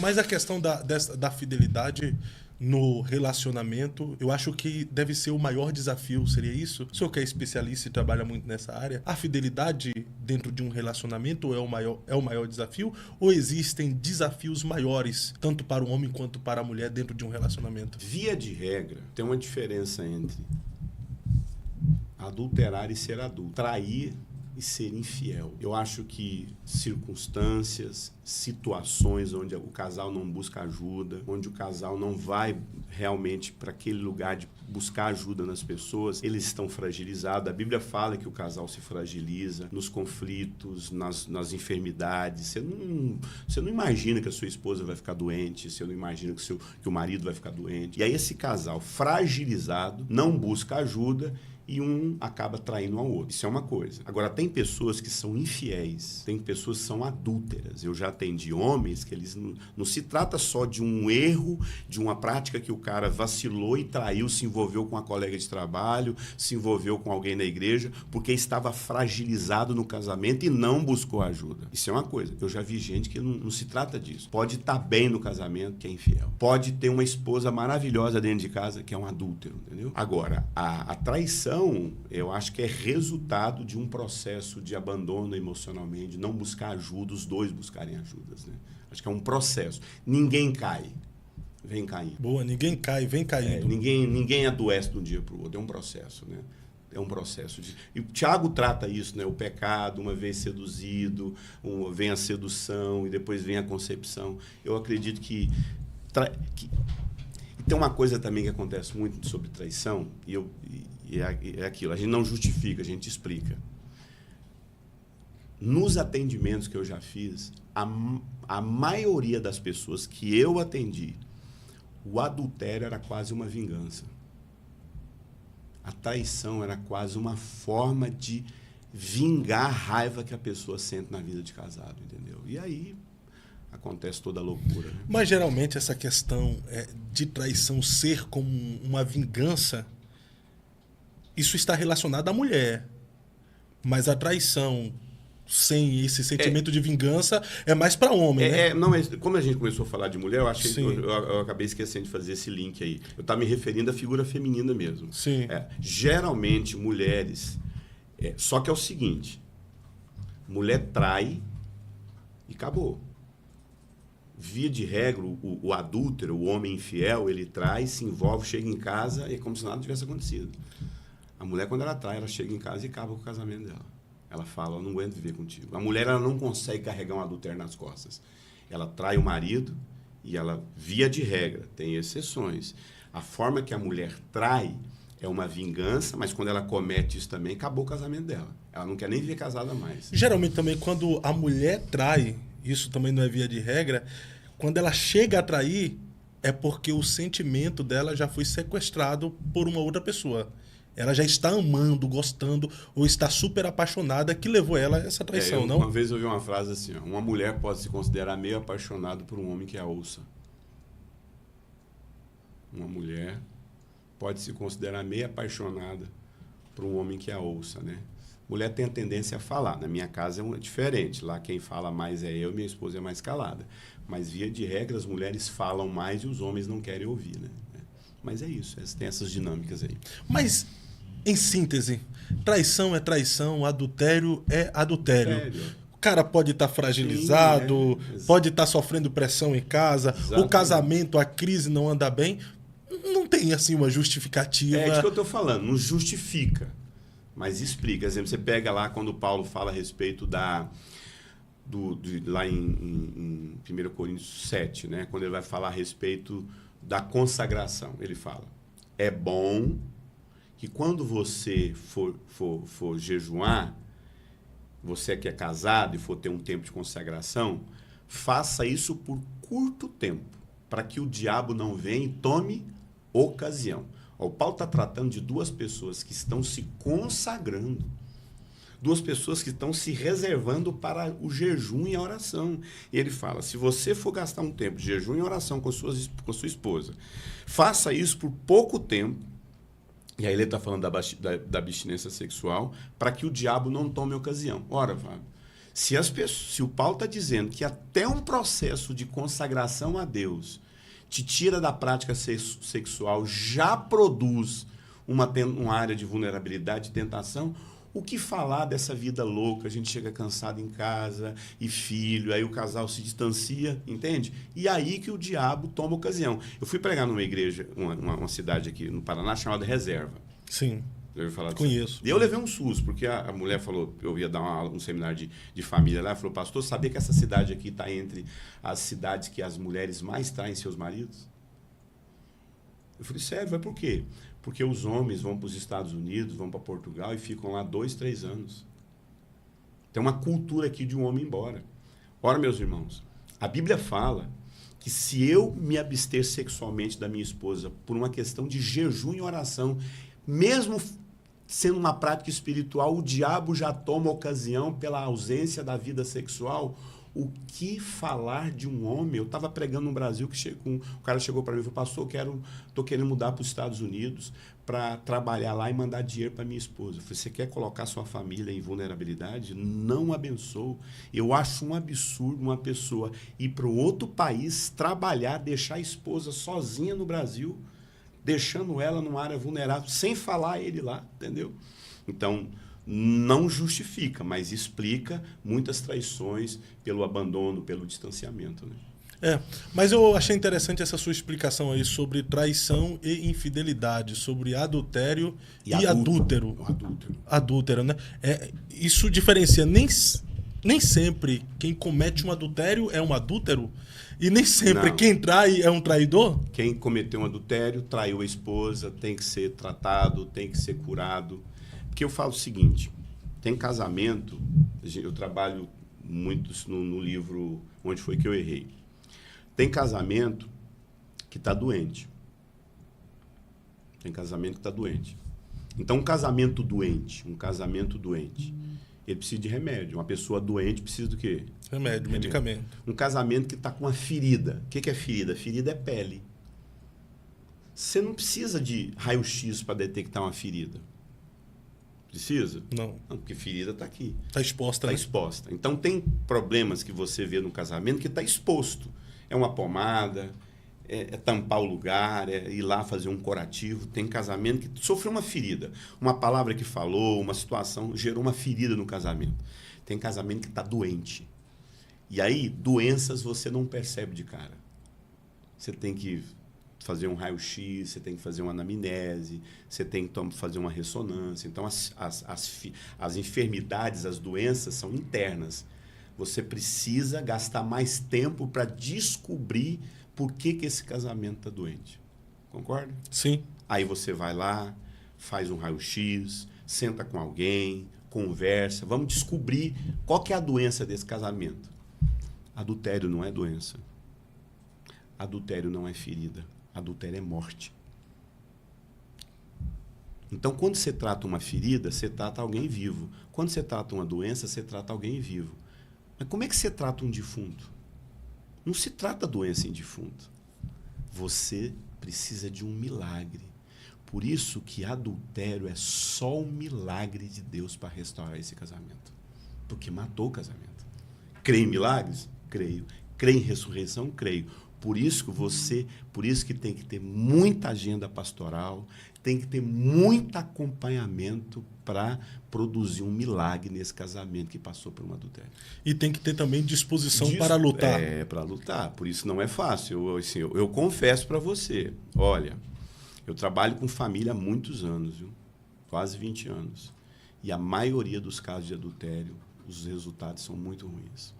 Mas a questão da fidelidade no relacionamento, eu acho que deve ser o maior desafio, seria isso? O senhor que é especialista e trabalha muito nessa área, a fidelidade dentro de um relacionamento é o maior desafio? Ou existem desafios maiores, tanto para o homem quanto para a mulher, dentro de um relacionamento? Via de regra, tem uma diferença entre adulterar e ser adulto. Trair e ser infiel. Eu acho que circunstâncias, situações onde o casal não busca ajuda, onde o casal não vai realmente para aquele lugar de buscar ajuda nas pessoas, eles estão fragilizados. A Bíblia fala que o casal se fragiliza nos conflitos, nas enfermidades. Você não imagina que a sua esposa vai ficar doente, você não imagina que o marido vai ficar doente. E aí esse casal fragilizado não busca ajuda e um acaba traindo ao outro. Isso é uma coisa. Agora, tem pessoas que são infiéis, tem pessoas que são adúlteras. Eu já atendi homens que eles não se trata só de um erro, de uma prática que o cara vacilou e traiu, se envolveu com uma colega de trabalho, se envolveu com alguém na igreja, porque estava fragilizado no casamento e não buscou ajuda. Isso é uma coisa. Eu já vi gente que não se trata disso. Pode estar bem no casamento, que é infiel. Pode ter uma esposa maravilhosa dentro de casa, que é um adúltero, entendeu? Agora, a traição, eu acho que é resultado de um processo de abandono emocionalmente, de não buscar ajuda, os dois buscarem ajudas, né? Acho que é um processo. Ninguém cai, vem caindo. Boa, ninguém cai, vem caindo. Ninguém adoece de um dia para o outro, é um processo, né? É um processo de... E o Tiago trata isso, né? O pecado, uma vez seduzido, vem a sedução e depois vem a concepção. Eu acredito que tem uma coisa também que acontece muito sobre traição, e é aquilo, a gente não justifica, a gente explica. Nos atendimentos que eu já fiz, a maioria das pessoas que eu atendi, o adultério era quase uma vingança. A traição era quase uma forma de vingar a raiva que a pessoa sente na vida de casado, entendeu? E aí acontece toda a loucura, né? Mas geralmente essa questão de traição ser como uma vingança, isso está relacionado à mulher. Mas a traição sem esse sentimento de vingança é mais para homem, né? Como a gente começou a falar de mulher, eu acho que eu acabei esquecendo de fazer esse link aí. Eu estava me referindo à figura feminina mesmo. Sim. Geralmente, mulheres... só que é o seguinte, mulher trai e acabou. Via de regra, o adúltero, o homem infiel, ele trai, se envolve, chega em casa e é como se nada tivesse acontecido. A mulher, quando ela trai, ela chega em casa e acaba com o casamento dela. Ela fala, eu não aguento viver contigo. A mulher, ela não consegue carregar um adultério nas costas. Ela trai o marido e ela, via de regra, tem exceções. A forma que a mulher trai é uma vingança, mas quando ela comete isso também, acabou o casamento dela. Ela não quer nem viver casada mais. Geralmente também, quando a mulher trai, isso também não é via de regra, quando ela chega a trair, é porque o sentimento dela já foi sequestrado por uma outra pessoa. Ela já está amando, gostando, ou está super apaixonada, que levou ela a essa traição, não? Uma vez eu ouvi uma frase assim, ó, uma mulher pode se considerar meio apaixonada por um homem que a ouça. Uma mulher pode se considerar meio apaixonada por um homem que a ouça, né? Mulher tem a tendência a falar. Na minha casa é diferente. Lá quem fala mais é eu, minha esposa é mais calada. Mas, via de regra, as mulheres falam mais e os homens não querem ouvir, né? Mas é isso, tem essas dinâmicas aí. Mas, em síntese, traição é traição, adultério é adultério. Sério? O cara pode estar fragilizado, pode estar sofrendo pressão em casa, Exatamente. O casamento, a crise não anda bem. Não tem, assim, uma justificativa. É isso que eu estou falando, não justifica, mas explica. Por exemplo, você pega lá quando Paulo fala a respeito lá em 1 Coríntios 7, né? Quando ele vai falar a respeito da consagração. Ele fala, é bom que quando você for jejuar, você que é casado e for ter um tempo de consagração, faça isso por curto tempo, para que o diabo não venha e tome ocasião. O Paulo está tratando de duas pessoas que estão se consagrando, duas pessoas que estão se reservando para o jejum e a oração. E ele fala, se você for gastar um tempo de jejum e oração com sua esposa, faça isso por pouco tempo, e aí ele está falando da abstinência sexual, para que o diabo não tome ocasião. Ora, Fábio, Se o Paulo está dizendo que até um processo de consagração a Deus te tira da prática sexual, já produz uma área de vulnerabilidade e tentação, o que falar dessa vida louca? A gente chega cansado em casa e filho, aí o casal se distancia, entende? E aí que o diabo toma ocasião. Eu fui pregar numa igreja, uma cidade aqui no Paraná chamada Reserva. Sim. Eu falar Conheço. E eu levei um susto, porque a mulher falou, eu ia dar um seminário de família lá, ela falou, pastor, sabia que essa cidade aqui está entre as cidades que as mulheres mais traem seus maridos? Eu falei, sério, mas por quê? Porque os homens vão para os Estados Unidos, vão para Portugal e ficam lá 2, 3 anos. Tem uma cultura aqui de um homem embora. Ora, meus irmãos, a Bíblia fala que se eu me abster sexualmente da minha esposa por uma questão de jejum e oração, mesmo sendo uma prática espiritual, o diabo já toma ocasião pela ausência da vida sexual. O que falar de um homem? Eu estava pregando no Brasil, o cara chegou para mim e falou, pastor, estou querendo mudar para os Estados Unidos para trabalhar lá e mandar dinheiro para minha esposa. Eu falei, você quer colocar sua família em vulnerabilidade? Não abençoo. Eu acho um absurdo uma pessoa ir para outro país, trabalhar, deixar a esposa sozinha no Brasil, deixando ela numa área vulnerável, sem falar ele lá, entendeu? Então, não justifica, mas explica muitas traições pelo abandono, pelo distanciamento, né? Mas eu achei interessante essa sua explicação aí sobre traição e infidelidade, sobre adultério e adúltero. Adúltero, né? Isso diferencia. Nem sempre quem comete um adultério é um adúltero e nem sempre quem trai é um traidor? Quem cometeu um adultério, traiu a esposa, tem que ser tratado, tem que ser curado. Porque eu falo o seguinte, tem casamento, eu trabalho muito no livro Onde Foi Que Eu Errei. Tem casamento que está doente. Tem casamento que está doente. Então, um casamento doente, ele precisa de remédio. Uma pessoa doente precisa do quê? Remédio, medicamento. Um casamento que está com uma ferida. O que é ferida? Ferida é pele. Você não precisa de raio-x para detectar uma ferida. Precisa? Não, porque ferida está aqui. Está exposta, Está né? exposta. Então, tem problemas que você vê no casamento que está exposto. É uma pomada, é tampar o lugar, é ir lá fazer um curativo. Tem casamento que sofreu uma ferida. Uma palavra que falou, uma situação, gerou uma ferida no casamento. Tem casamento que está doente. E aí, doenças você não percebe de cara. Você tem que fazer um raio-x, você tem que fazer uma anamnese, você tem que fazer uma ressonância. Então, as enfermidades, as doenças são internas. Você precisa gastar mais tempo para descobrir por que esse casamento está doente. Concorda? Sim. Aí você vai lá, faz um raio-x, senta com alguém, conversa. Vamos descobrir qual que é a doença desse casamento. Adultério não é doença. Adultério não é ferida. Adultério é morte. Então, quando você trata uma ferida, você trata alguém vivo. Quando você trata uma doença, você trata alguém vivo. Mas como é que você trata um defunto? Não se trata doença em defunto. Você precisa de um milagre. Por isso que adultério é só um milagre de Deus para restaurar esse casamento. Porque matou o casamento. Crê em milagres? Creio. Crê em ressurreição? Creio. Por isso que tem que ter muita agenda pastoral, tem que ter muito acompanhamento para produzir um milagre nesse casamento que passou por um adultério. E tem que ter também disposição para lutar. Para lutar. Por isso não é fácil. Eu confesso para você, olha, eu trabalho com família há muitos anos, viu? Quase 20 anos. E a maioria dos casos de adultério, os resultados são muito ruins.